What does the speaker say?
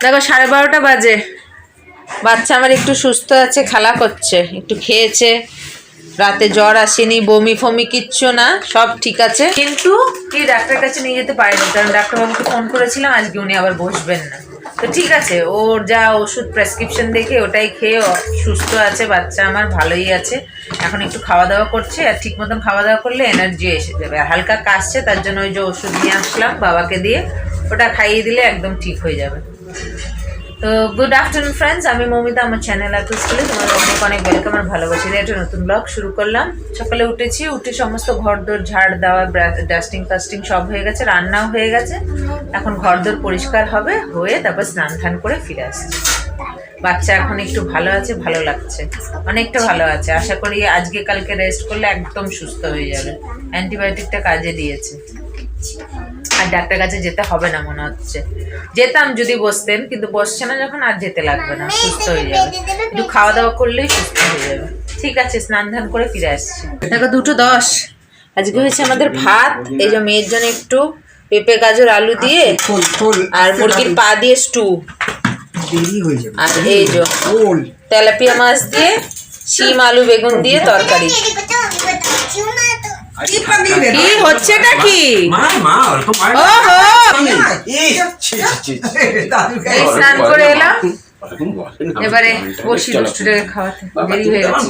দেখো 12:30 বাজে, বাচ্চা আমার একটু সুস্থ আছে, খেলা করছে, একটু খেয়েছে, রাতে জ্বর আসেনি, বমি ফমি কিচ্ছু না, সব ঠিক আছে। কিন্তু কি ডাক্তারের কাছে নিয়ে যেতে পারিনি, কারণ ডাক্তারবাবুকে ফোন করেছিলাম, আজকে উনি আবার বসবেন না। তো ঠিক আছে, ওর যা ওষুধ প্রেসক্রিপশন দেখে ওটাই খেয়ে সুস্থ আছে, বাচ্চা আমার ভালোই আছে। এখন একটু খাওয়া দাওয়া করছে, আর ঠিক মতন খাওয়া দাওয়া করলে এনার্জি এসে যাবে। আর হালকা কাশছে, তার জন্য ওই যে ওষুধ নিয়ে আসলাম বাবাকে দিয়ে, ওটা খাইয়ে দিলে একদম ঠিক হয়ে যাবে। তো গুড আফটারনুন ফ্রেন্ডস, আমি মৌমিতা, আমার চ্যানেল আকুস স্কুলে তোমাদের অনেক অনেক ওয়েলকাম আর ভালোবাসি। একটা নতুন ব্লগ শুরু করলাম। সকালে উঠেছি, উঠে সমস্ত ঘরদোর ঝাড় দেওয়া, ডাস্টিং ফাস্টিং সব হয়ে গেছে, রান্নাও হয়ে গেছে। এখন ঘরদোর পরিষ্কার হবে, হয়ে তারপর স্নান ধান করে ফিরে আসছি। বাচ্চা এখন একটু ভালো আছে, ভালো লাগছে, অনেকটা ভালো আছে। আশা করি আজকে কালকে রেস্ট করলে একদম সুস্থ হয়ে যাবে। অ্যান্টিবায়োটিকটা কাজে দিয়েছে, আর ডাক্তার কাছে যেতে হবে না মনে হচ্ছে। যেতাম যদি বসতেন, কিন্তু বসছে না যখন, আর যেতে লাগবে না, সুস্থ হয়ে যাবে। একটু খাওয়া দাওয়া করলেই সুস্থ হয়ে যাবে। ঠিক আছে, স্নান ধান করে ফিরে আসছি। দেখো 2:10 আজকে হয়েছে আমাদের ভাত। এই যে মেয়ের জন্য একটু পেঁপে গাজর আলু দিয়ে আর মুরগির পা দিয়ে স্টু, আর এই যে তেলাপিয়া মাছ দিয়ে শিম আলু বেগুন দিয়ে তরকারি। কি হচ্ছেটা কি? স্নান করে এলাম, এবারে বসি দুষ্টুটাকে খাওয়াতে, দেরি হয়ে গেছে।